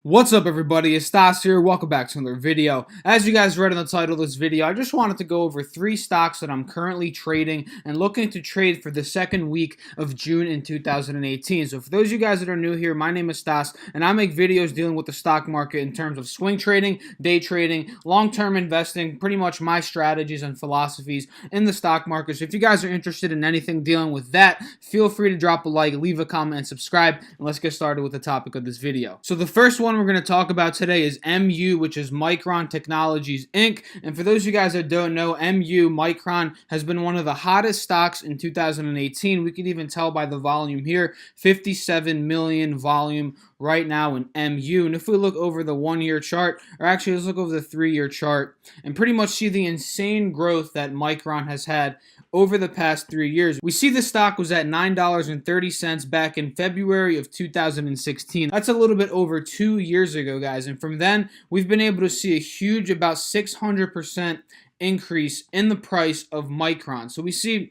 What's up, everybody? It's Stas here. Welcome back to another video. As you guys read in the title of this video, I just wanted to go over 3 stocks that I'm currently trading and looking to trade for the second week of June in 2018. So for those of you guys that are new here, my name is Stas, and I make videos dealing with the stock market in terms of swing trading, day trading, long-term investing, pretty much my strategies and philosophies in the stock market. So if you guys are interested in anything dealing with that, feel free to drop a like, leave a comment, and subscribe, and let's get started with the topic of this video. So the first one we're going to talk about today is MU, which is Micron Technologies Inc. And for those of you guys that don't know, Micron has been one of the hottest stocks in 2018. We can even tell by the volume here, 57 million volume right now in MU. And if we look over the 1-year chart, or actually let's look over the 3-year chart, and pretty much see the insane growth that Micron has had over the past 3 years. We see the stock was at $9.30 back in February of 2016. That's a little bit over 2 years ago, guys. And from then, we've been able to see a huge, about 600% increase in the price of Micron. So we see,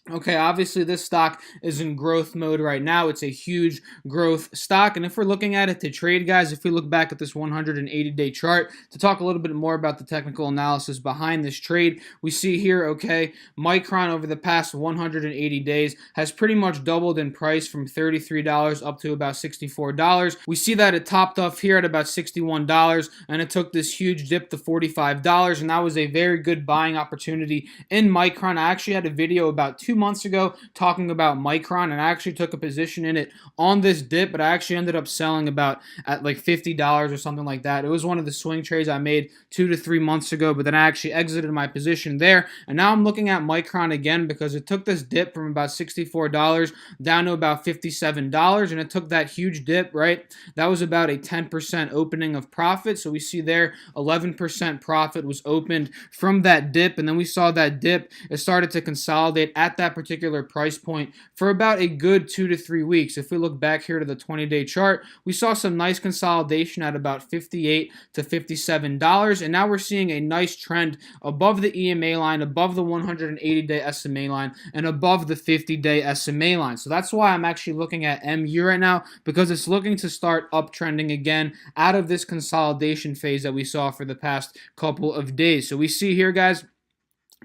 okay, obviously this stock is in growth mode right now. It's a huge growth stock. And if we're looking at it to trade, guys, if we look back at this 180-day chart to talk a little bit more about the technical analysis behind this trade, we see here, okay, Micron over the past 180 days has pretty much doubled in price from $33 up to about $64. We see that it topped off here at about $61, and it took this huge dip to $45, and that was a very good buying opportunity in Micron. I actually had a video about 2 months ago talking about Micron, and I actually took a position in it on this dip, but I actually ended up selling about at like $50 or something like that. It was one of the swing trades I made 2 to 3 months ago, but then I actually exited my position there, and now I'm looking at Micron again because it took this dip from about $64 down to about $57, and it took that huge dip, right? That was about a 10% opening of profit. So we see there 11% profit was opened from that dip, and then we saw that dip, it started to consolidate at that particular price point for about a good 2 to 3 weeks. If we look back here to the 20-day chart, we saw some nice consolidation at about $58 to $57, and now we're seeing a nice trend above the EMA line, above the 180-day SMA line, and above the 50-day SMA line. So that's why I'm actually looking at MU right now, because it's looking to start uptrending again out of this consolidation phase that we saw for the past couple of days. So we see here, guys,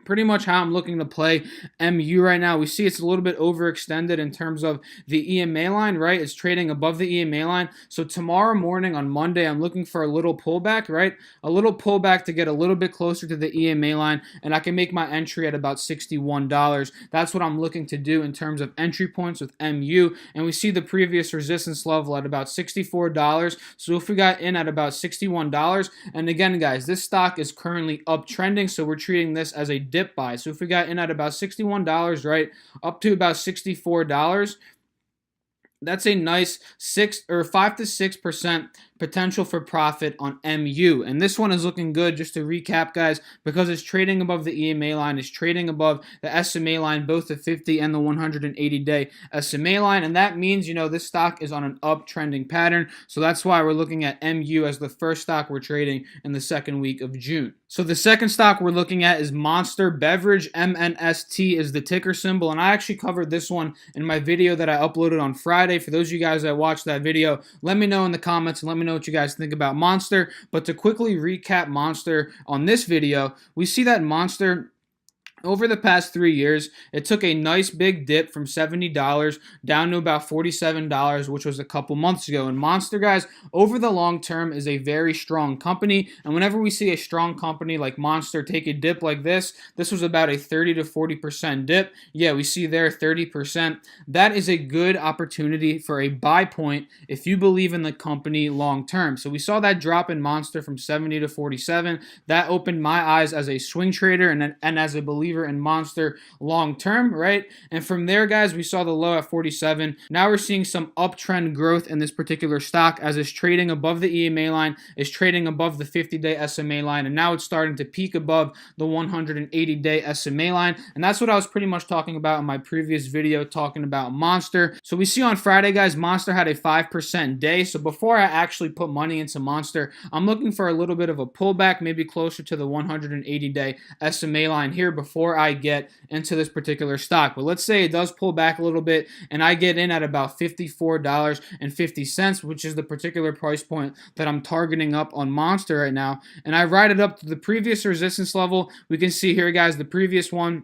pretty much how I'm looking to play MU right now. We see it's a little bit overextended in terms of the EMA line, right? It's trading above the EMA line. So tomorrow morning on Monday, I'm looking for a little pullback, right? A little pullback to get a little bit closer to the EMA line, and I can make my entry at about $61. That's what I'm looking to do in terms of entry points with MU. And we see the previous resistance level at about $64. So if we got in at about $61, and again, guys, this stock is currently uptrending, so we're treating this as a dip buy. So if we got in at about $61, right, up to about $64, that's a nice 5 to 6% potential for profit on MU. And this one is looking good, just to recap, guys, because it's trading above the EMA line, it's trading above the SMA line, both the 50 and the 180-day SMA line. And that means, you know, this stock is on an uptrending pattern. So that's why we're looking at MU as the first stock we're trading in the second week of June. So the second stock we're looking at is Monster Beverage. MNST is the ticker symbol. And I actually covered this one in my video that I uploaded on Friday. For those of you guys that watched that video, let me know in the comments and let me know what you guys think about Monster. But to quickly recap Monster on this video, we see that Monster, over the past 3 years, it took a nice big dip from $70 down to about $47, which was a couple months ago. And Monster, guys, over the long term is a very strong company. And whenever we see a strong company like Monster take a dip like this was about a 30 to 40% dip. Yeah, we see there 30%. That is a good opportunity for a buy point if you believe in the company long term. So we saw that drop in Monster from 70 to 47. That opened my eyes as a swing trader and as a believer in Monster long term, right? And from there, guys, we saw the low at 47. Now we're seeing some uptrend growth in this particular stock as it's trading above the EMA line, it's trading above the 50-day SMA line, and now it's starting to peak above the 180-day SMA line. And that's what I was pretty much talking about in my previous video talking about Monster. So we see on Friday, guys, Monster had a 5% day. So before I actually put money into Monster, I'm looking for a little bit of a pullback, maybe closer to the 180-day SMA line here before before I get into this particular stock. But let's say it does pull back a little bit and I get in at about $54.50, which is the particular price point that I'm targeting up on Monster right now. And I ride it up to the previous resistance level. We can see here, guys, the previous one.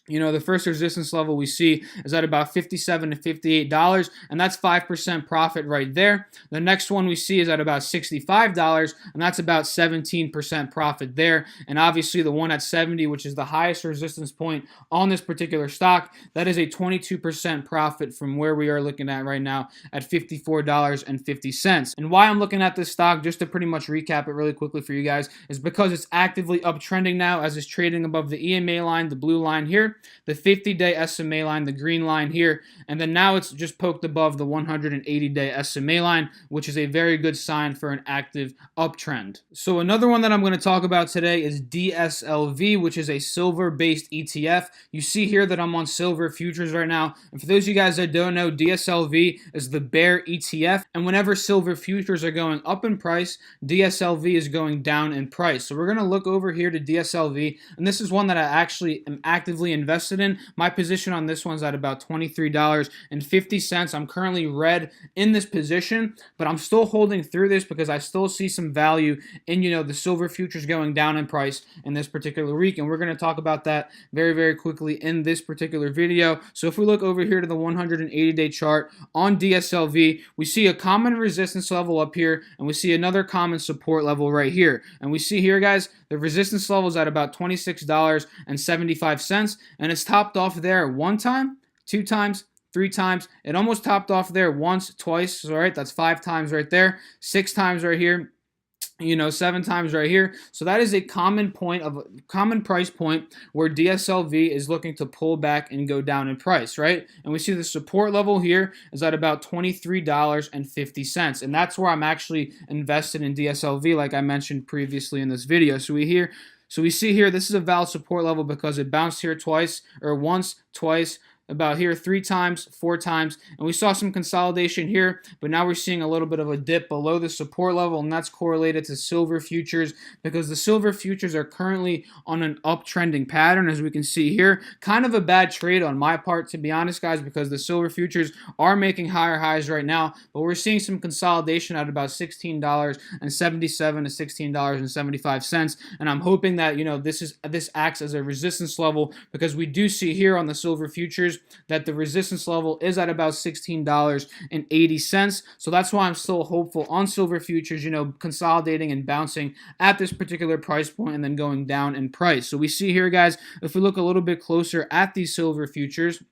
The first resistance level we see is at about $57 to $58, and that's 5% profit right there. The next one we see is at about $65, and that's about 17% profit there. And obviously the one at 70, which is the highest resistance point on this particular stock, that is a 22% profit from where we are looking at right now at $54.50. And why I'm looking at this stock, just to pretty much recap it really quickly for you guys, is because it's actively uptrending now as it's trading above the EMA line, the blue line here, the 50-day SMA line, the green line here, and then now it's just poked above the 180-day SMA line, which is a very good sign for an active uptrend. So another one that I'm going to talk about today is DSLV, which is a silver-based ETF. You see here that I'm on silver futures right now, and for those of you guys that don't know, DSLV is the bear ETF, and whenever silver futures are going up in price, DSLV is going down in price. So we're going to look over here to DSLV, and this is one that I actually am actively invested in. My position on this one's at about $23.50. I'm currently red in this position, but I'm still holding through this because I still see some value in, the silver futures going down in price in this particular week, and we're going to talk about that very, very quickly in this particular video. So if we look over here to the 180-day chart on DSLV, we see a common resistance level up here, and we see another common support level right here. And we see here, guys, the resistance level is at about $26.75, and it's topped off there one time, two times, three times. It almost topped off there once, twice. So, all right, that's 5 times right there, 6 times right here. 7 times right here. So that is a common price point where DSLV is looking to pull back and go down in price, right? And we see the support level here is at about $23.50, and that's where I'm actually invested in DSLV, like I mentioned previously in this video. So we see here this is a valid support level because it bounced here twice, or once, twice, about here 3 times, 4 times, and we saw some consolidation here, but now we're seeing a little bit of a dip below the support level, and that's correlated to silver futures because the silver futures are currently on an uptrending pattern, as we can see here. Kind of a bad trade on my part, to be honest, guys, because the silver futures are making higher highs right now, but we're seeing some consolidation at about $16.77 to $16.75, and I'm hoping that this acts as a resistance level because we do see here on the silver futures that the resistance level is at about $16.80. So that's why I'm still hopeful on silver futures, consolidating and bouncing at this particular price point and then going down in price. So we see here, guys, if we look a little bit closer at these silver futures,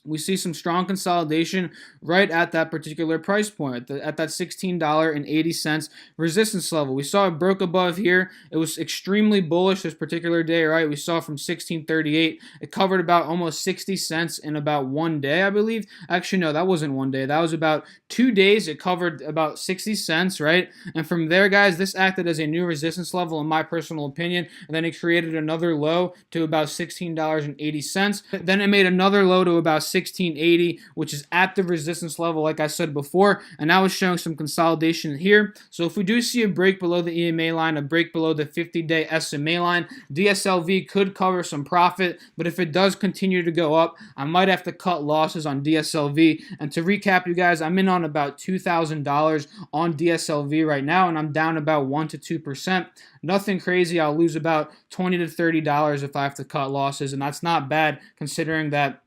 we see some strong consolidation right at that particular price point, at that $16.80 resistance level. We saw it broke above here. It was extremely bullish this particular day, right? We saw from $16.38. It covered about almost 60 cents in about one day, I believe. Actually, no, that wasn't one day. That was about 2 days. It covered about 60 cents, right? And from there, guys, this acted as a new resistance level, in my personal opinion. And then it created another low to about $16.80. Then it made another low to about $16.80, which is at the resistance level, like I said before, and now it's showing some consolidation here. So if we do see a break below the EMA line, a break below the 50-day SMA line, DSLV could cover some profit, but if it does continue to go up, I might have to cut losses on DSLV. And to recap, you guys, I'm in on about $2,000 on DSLV right now, and I'm down about 1 to 2%. Nothing crazy. I'll lose about $20 to $30 if I have to cut losses, and that's not bad considering that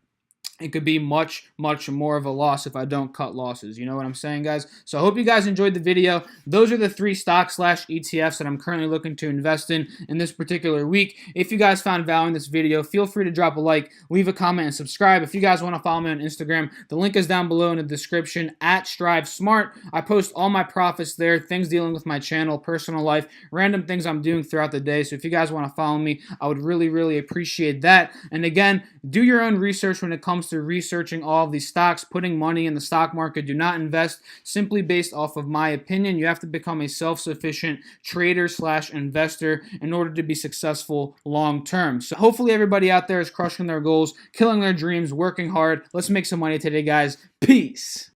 it could be much, much more of a loss if I don't cut losses. You know what I'm saying, guys? So I hope you guys enjoyed the video. Those are the 3 stocks/ETFs that I'm currently looking to invest in this particular week. If you guys found value in this video, feel free to drop a like, leave a comment, and subscribe. If you guys want to follow me on Instagram, the link is down below in the description, at @StriveSmart. I post all my profits there, things dealing with my channel, personal life, random things I'm doing throughout the day. So if you guys want to follow me, I would really, really appreciate that. And again, do your own research when it comes to researching all of these stocks, putting money in the stock market. Do not invest simply based off of my opinion. You have to become a self-sufficient trader/investor in order to be successful long term. So hopefully everybody out there is crushing their goals, killing their dreams, working hard. Let's make some money today, guys. Peace.